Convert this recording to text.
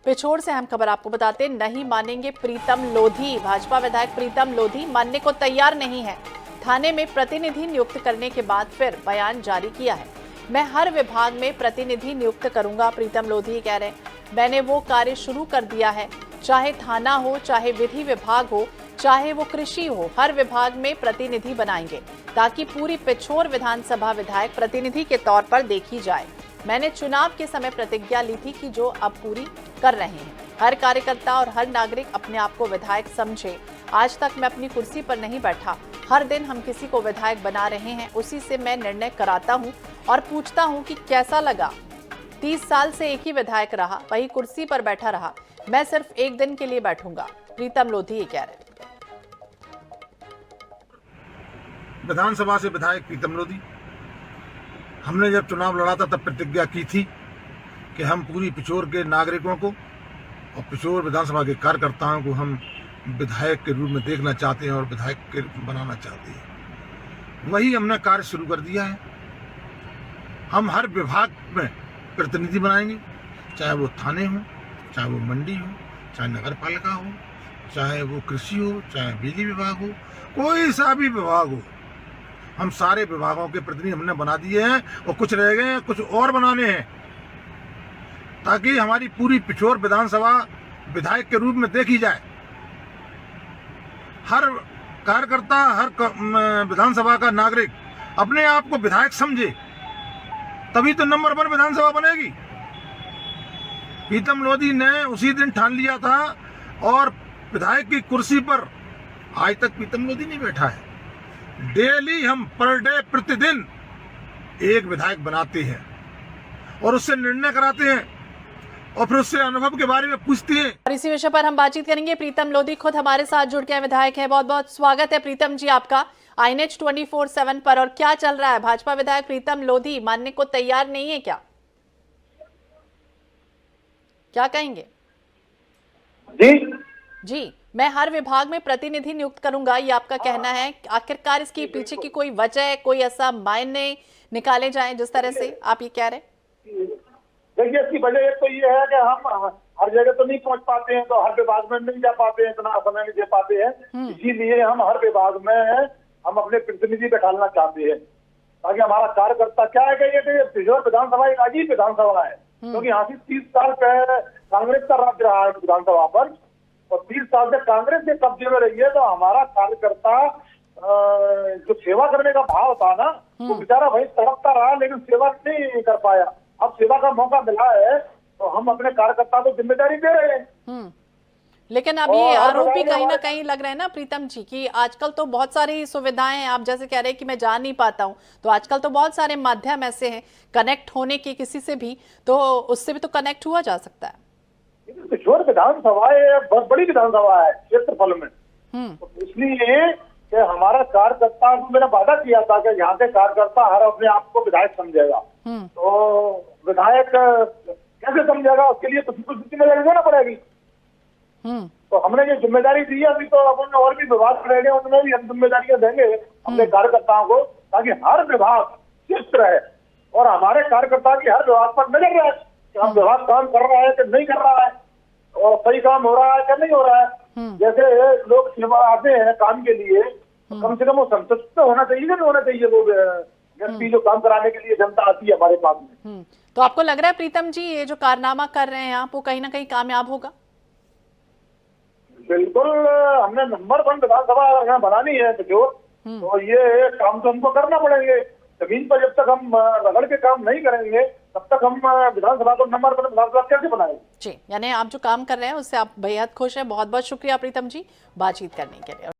पिछोर से अहम खबर आपको बताते हैं, नहीं मानेंगे प्रीतम लोधी। भाजपा विधायक प्रीतम लोधी मानने को तैयार नहीं है। थाने में प्रतिनिधि नियुक्त करने के बाद फिर बयान जारी किया है। मैं हर विभाग में प्रतिनिधि नियुक्त करूंगा, प्रीतम लोधी कह रहे हैं। मैंने वो कार्य शुरू कर दिया है, चाहे थाना हो, चाहे विधि विभाग हो, चाहे वो कृषि हो, हर विभाग में प्रतिनिधि बनाएंगे ताकि पूरी पिछोर विधानसभा विधायक प्रतिनिधि के तौर पर देखी जाए। मैंने चुनाव के समय प्रतिज्ञा ली थी कि जो अब पूरी कर रहे हैं। हर कार्यकर्ता और हर नागरिक अपने आप को विधायक समझे। आज तक मैं अपनी कुर्सी पर नहीं बैठा, हर दिन हम किसी को विधायक बना रहे हैं, उसी से मैं निर्णय कराता हूं और पूछता हूं कि कैसा लगा। 30 साल से एक ही विधायक रहा, वही कुर्सी पर बैठा रहा। मैं सिर्फ एक दिन के लिए बैठूंगा, प्रीतम लोधी ये कह रहे हैं। विधानसभा से विधायक प्रीतम लोधी, हमने जब चुनाव लड़ा था तब प्रतिज्ञा की थी कि हम पूरी पिछोर के नागरिकों को और पिछोर विधानसभा के कार्यकर्ताओं को हम विधायक के रूप में देखना चाहते हैं और विधायक के रूप में बनाना चाहते हैं। वही हमने कार्य शुरू कर दिया है। हम हर विभाग में प्रतिनिधि बनाएंगे, चाहे वो थाने हो, चाहे वो मंडी हो, चाहे नगर पालिका हो, चाहे वो कृषि हो, चाहे बिजली विभाग हो, कोई सा भी विभाग हो। हम सारे विभागों के प्रतिनिधि हमने बना दिए हैं और कुछ रह गए हैं, कुछ और बनाने हैं, ताकि हमारी पूरी पिछोर विधानसभा विधायक के रूप में देखी जाए। हर कार्यकर्ता, हर विधानसभा का नागरिक अपने आप को विधायक समझे, तभी तो नंबर 1 विधानसभा बनेगी। प्रीतम लोधी ने उसी दिन ठान लिया था और विधायक की कुर्सी पर आज तक प्रीतम लोधी नहीं बैठा है। डेली हम पर डे प्रतिदिन एक विधायक बनाते हैं और उससे निर्णय कराते हैं और फिर उससे अनुभव के बारे में पूछते हैं। और इसी विषय पर हम बातचीत करेंगे। प्रीतम लोधी खुद हमारे साथ जुड़ के विधायक है। बहुत बहुत स्वागत है प्रीतम जी आपका INH 24/7 पर। और क्या चल रहा है, भाजपा विधायक प्रीतम लोधी मानने को तैयार नहीं है क्या कहेंगे? जी, मैं हर विभाग में प्रतिनिधि नियुक्त करूंगा, ये आपका कहना है। आखिरकार इसके पीछे की कोई वजह है, कोई ऐसा मायने निकाले जाएं जिस तरह से आप ये कह रहे हैं? देखिए, इसकी वजह एक तो ये है कि हम हर जगह तो नहीं पहुंच पाते हैं, तो हर विभाग में नहीं जा पाते हैं, इतना समय नहीं दे पाते हैं। इसीलिए हम हर विभाग में हम अपने प्रतिनिधि बैठाना चाहते हैं, ताकि हमारा कार्यकर्ता क्या है कि ये पिछोर विधानसभा एक अजीब विधानसभा है, क्योंकि यहाँ से 30 साल पहले कांग्रेस का राज्य रहा है विधानसभा पर, और 30 साल से कांग्रेस के कब्जे में रही है। तो हमारा कार्यकर्ता जो सेवा करने का भाव था ना, वो बेचारा भाई तड़पता रहा, लेकिन सेवा नहीं कर पाया। अब सेवा का मौका मिला है तो हम अपने कार्यकर्ता को जिम्मेदारी दे रहे हैं। लेकिन अब ये आरोप भी कहीं ना कहीं लग रहा है ना प्रीतम जी कि आजकल तो बहुत सारी सुविधाएं हैं। आप जैसे कह रहे हैं कि मैं जा नहीं पाता हूं, तो आजकल तो बहुत सारे माध्यम ऐसे हैं कनेक्ट होने के, किसी से भी, तो उससे भी तो कनेक्ट हुआ जा सकता है। पिछोर विधानसभा बहुत बड़ी विधानसभा है क्षेत्रफल में, तो इसलिए कि हमारा कार्यकर्ता को मैंने वादा किया था कि यहाँ के कार्यकर्ता हर अपने आप को विधायक समझेगा। तो विधायक कैसे समझेगा, उसके लिए कुछ जिम्मेदारी देना पड़ेगी। तो हमने ये जिम्मेदारी दी है, अभी तो अपन और भी विभाग रह गए, उनमें भी हम जिम्मेदारियां देंगे अपने कार्यकर्ताओं को, ताकि हर विभाग शिस्त रहे और हमारे कार्यकर्ता की हर विभाग पर नजर रहे कि हम विभाग काम कर रहा है कि नहीं कर रहा है, और सही काम हो रहा है कि नहीं हो रहा है। जैसे लोग सेवा आते हैं काम के लिए, तो कम से कम वो संतुष्ट होना चाहिए कि नहीं होना चाहिए वो व्यक्ति जो काम कराने के लिए जनता आती है हमारे पास में। तो आपको लग रहा है प्रीतम जी ये जो कारनामा कर रहे हैं आप, वो कहीं ना कहीं कामयाब होगा? बिल्कुल, हमने नंबर 1 विधानसभा बनानी है तो ये काम तो हमको करना पड़ेंगे। जमीन पर जब तक हम रगड़ के काम नहीं करेंगे, तब तक हम विधानसभा को नंबर 1 विधानसभा कैसे बनाएंगे? जी, यानी आप जो काम कर रहे हैं उससे आप बेहद खुश हैं। बहुत बहुत शुक्रिया प्रीतम जी बातचीत करने के लिए।